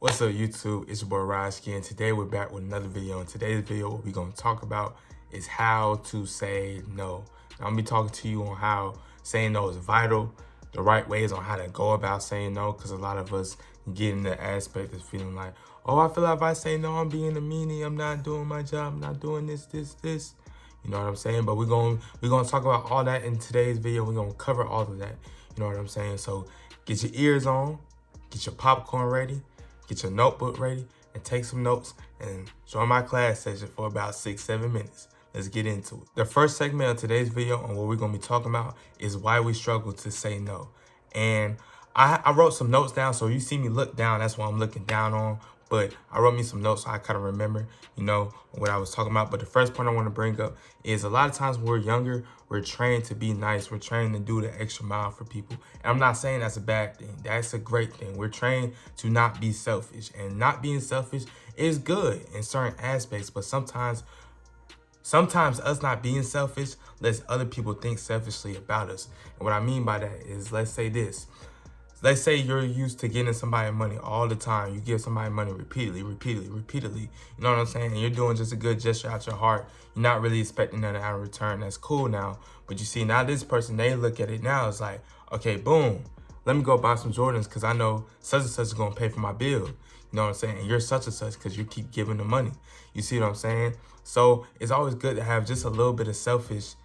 What's up, YouTube? It's your boy Rajki, and today we're back with another video. In today's video, what we're going to talk about is how to say no. Now, I'm going to be talking to you on how saying no is vital, the right ways on how to go about saying no, because a lot of us get in the aspect of feeling like, oh, I feel like if I say no, I'm being a meanie, I'm not doing my job, I'm not doing this. You know what I'm saying? But we're gonna talk about all that in today's video. We're gonna cover all of that. You know what I'm saying? So get your ears on, get your popcorn ready, get your notebook ready, and take some notes and join my class session for about 6-7 minutes. Let's get into it. The first segment of today's video and what we're gonna be talking about is why we struggle to say no. And I wrote some notes down, so you see me look down, that's what I'm looking down on. But I wrote me some notes so I kind of remember, you know, what I was talking about. But the first point I want to bring up is a lot of times when we're younger, we're trained to be nice. We're trained to do the extra mile for people. And I'm not saying that's a bad thing. That's a great thing. We're trained to not be selfish. And not being selfish is good in certain aspects. But sometimes us not being selfish lets other people think selfishly about us. And what I mean by that is, let's say this. Let's say you're used to getting somebody money all the time. You give somebody money repeatedly. You know what I'm saying? And you're doing just a good gesture out your heart. You're not really expecting nothing out of return. That's cool now. But you see, now this person, they look at it now. It's like, okay, boom. Let me go buy some Jordans because I know such and such is going to pay for my bill. You know what I'm saying? And you're such and such because you keep giving the money. You see what I'm saying? So it's always good to have just a little bit of selfishness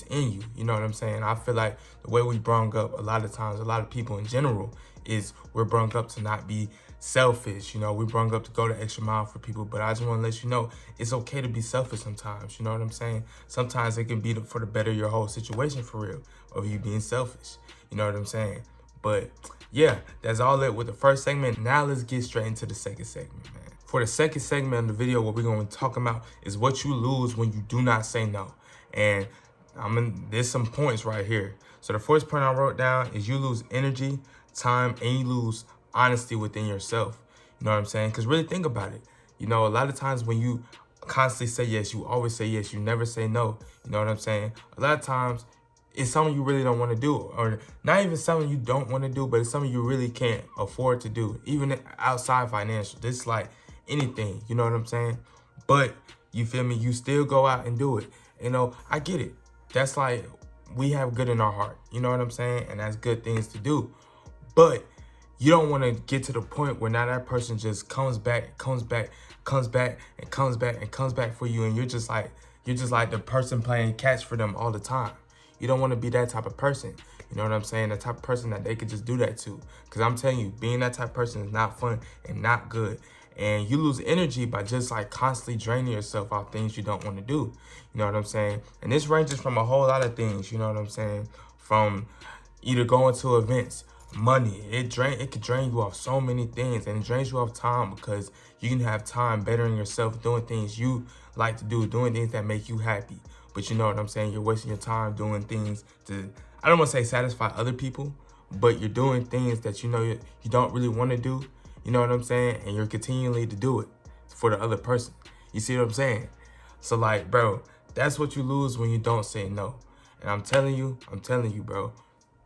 in you. You know what I'm saying? I feel like the way we brung up a lot of times, a lot of people in general, is we're brung up to not be selfish. You know, we brung up to go the extra mile for people. But I just want to let you know, it's okay to be selfish sometimes. You know what I'm saying? Sometimes it can be for the better of your whole situation for real, of you being selfish. You know what I'm saying? But yeah, that's all it with the first segment. Now let's get straight into the second segment, man. For the second segment of the video, what we're going to talk about is what you lose when you do not say no. And there's some points right here. So the first point I wrote down is you lose energy, time, and you lose honesty within yourself. You know what I'm saying? Because really think about it. You know, a lot of times when you constantly say yes, you always say yes, you never say no. You know what I'm saying? A lot of times it's something you really don't want to do, or not even something you don't want to do, but it's something you really can't afford to do, even outside financial. This is like anything, you know what I'm saying? But you feel me? You still go out and do it. You know, I get it. That's like, we have good in our heart, you know what I'm saying? And that's good things to do. But you don't want to get to the point where now that person just comes back for you, and you're just like the person playing catch for them all the time. You don't want to be that type of person. You know what I'm saying? The type of person that they could just do that to. Because I'm telling you, being that type of person is not fun and not good. And you lose energy by just like constantly draining yourself off things you don't want to do. You know what I'm saying? And this ranges from a whole lot of things, you know what I'm saying? From either going to events, money. It could drain you off so many things, and it drains you off time because you can have time bettering yourself, doing things you like to do, doing things that make you happy. But you know what I'm saying? You're wasting your time doing things to, I don't want to say satisfy other people, but you're doing things that you know you don't really want to do. You know what I'm saying? And you're continually to do it for the other person. You see what I'm saying? So like, bro, that's what you lose when you don't say no. And I'm telling you, bro,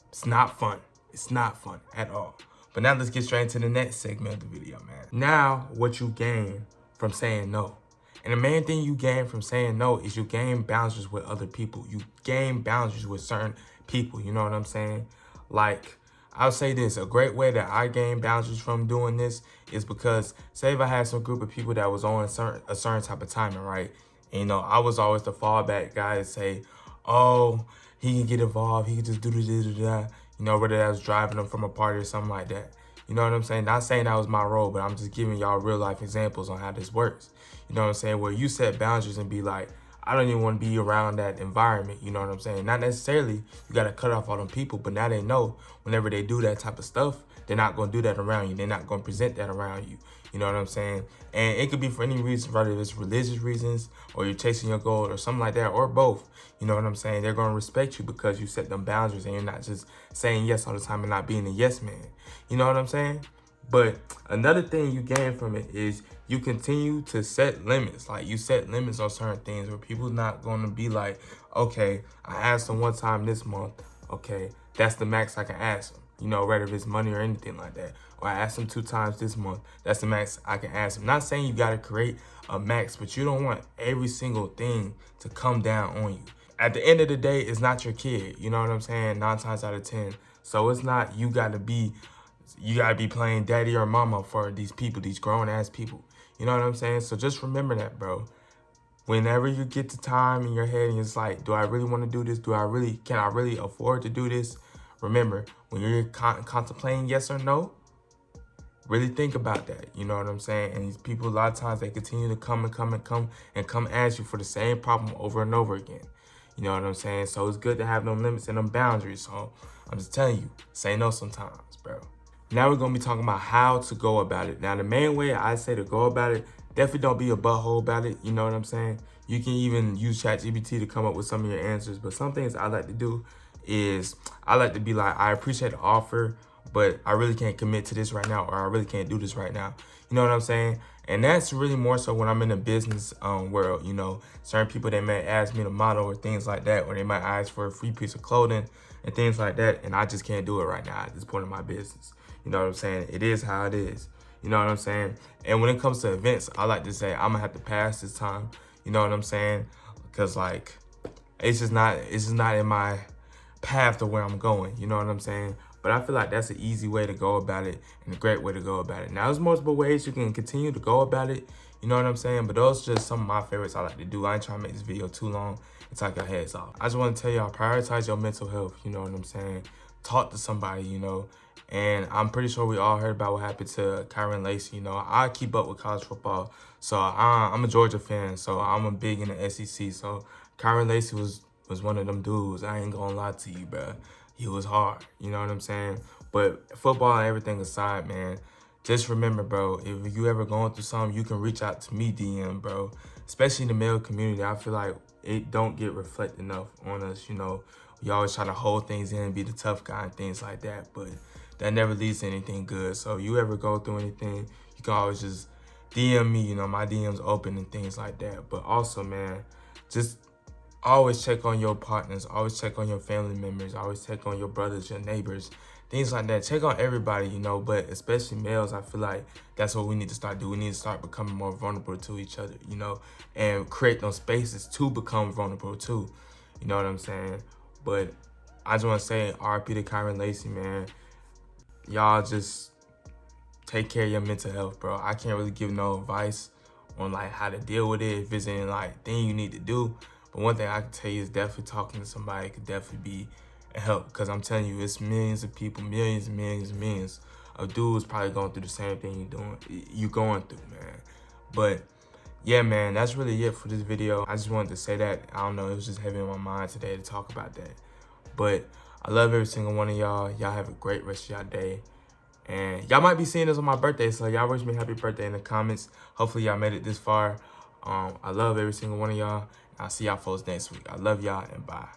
it's not fun. It's not fun at all. But now let's get straight into the next segment of the video, man. Now, what you gain from saying no. And the main thing you gain from saying no is you gain boundaries with other people. You gain boundaries with certain people. You know what I'm saying? Like, I'll say this, a great way that I gain boundaries from doing this is because, say if I had some group of people that was on a certain type of timing, right? And, you know, I was always the fallback guy to say, oh, he can get involved, he can just do da-da-da-da-da, you know, whether that was driving them from a party or something like that. You know what I'm saying? Not saying that was my role, but I'm just giving y'all real life examples on how this works. You know what I'm saying? Where you set boundaries and be like, I don't even want to be around that environment. You know what I'm saying? Not necessarily you got to cut off all them people, but now they know whenever they do that type of stuff, they're not going to do that around you. They're not going to present that around you. You know what I'm saying? And it could be for any reason, whether it's religious reasons or you're chasing your goal or something like that, or both. You know what I'm saying? They're going to respect you because you set them boundaries and you're not just saying yes all the time and not being a yes man. You know what I'm saying? But another thing you gain from it is you continue to set limits. Like, you set limits on certain things where people's not going to be like, okay, I asked them one time this month. Okay, that's the max I can ask them. you know, whether it's money or anything like that. Or I ask them 2 times this month. That's the max I can ask them. Not saying you got to create a max, but you don't want every single thing to come down on you. At the end of the day, it's not your kid. You know what I'm saying? 9 times out of 10. So it's not you gotta be playing daddy or mama for these people, these grown ass people. You know what I'm saying? So just remember that, bro. Whenever you get the time in your head and it's like, do I really want to do this? Can I really afford to do this? Remember, when you're contemplating yes or no, really think about that. You know what I'm saying? And these people, a lot of times, they continue to come ask you for the same problem over and over again. You know what I'm saying? So it's good to have them limits and them boundaries. So I'm just telling you, say no sometimes, bro. Now we're going to be talking about how to go about it. Now, the main way I say to go about it, definitely don't be a butthole about it. You know what I'm saying? You can even use ChatGPT to come up with some of your answers. But some things I like to do is I like to be like, I appreciate the offer, but I really can't commit to this right now, or I really can't do this right now. You know what I'm saying? And that's really more so when I'm in the business world. You know, certain people, they may ask me to model or things like that, or they might ask for a free piece of clothing and things like that. And I just can't do it right now at this point in my business. You know what I'm saying? It is how it is. You know what I'm saying? And when it comes to events, I like to say I'm gonna have to pass this time. You know what I'm saying? Because like, it's just not in my path to where I'm going. You know what I'm saying? But I feel like that's an easy way to go about it and a great way to go about it. Now, there's multiple ways you can continue to go about it. You know what I'm saying? But those are just some of my favorites I like to do. I ain't trying to make this video too long and talk your heads off. I just want to tell y'all, prioritize your mental health. You know what I'm saying? Talk to somebody, you know. And I'm pretty sure we all heard about what happened to Kyren Lacy. You know, I keep up with college football. So I'm a Georgia fan. So I'm a big in the SEC. So Kyren Lacy was one of them dudes. I ain't gonna lie to you, bro. He was hard, you know what I'm saying? But football and everything aside, man, just remember, bro, if you ever going through something, you can reach out to me, DM, bro. Especially in the male community, I feel like it don't get reflected enough on us, you know. We always try to hold things in and be the tough guy and things like that, but that never leads to anything good. So you ever go through anything, you can always just DM me, you know, my DM's open and things like that. But also, man, just always check on your partners, always check on your family members, always check on your brothers, your neighbors, things like that. Check on everybody, you know, but especially males, I feel like that's what we need to start doing. We need to start becoming more vulnerable to each other, you know, and create those spaces to become vulnerable too. You know what I'm saying? But I just want to say RIP to Kyren Lacy, man. Y'all just take care of your mental health, bro. I can't really give no advice on like how to deal with it, if it's any like thing you need to do. But one thing I can tell you is definitely talking to somebody could definitely be a help. Because I'm telling you, it's millions of people, millions of dudes probably going through the same thing you going through, man. But yeah, man, that's really it for this video. I just wanted to say that. I don't know, it was just heavy on my mind today to talk about that. But I love every single one of y'all. Y'all have a great rest of y'all day. And y'all might be seeing this on my birthday, so y'all wish me happy birthday in the comments. Hopefully y'all made it this far. I love every single one of y'all. I'll see y'all folks next week. I love y'all, and bye.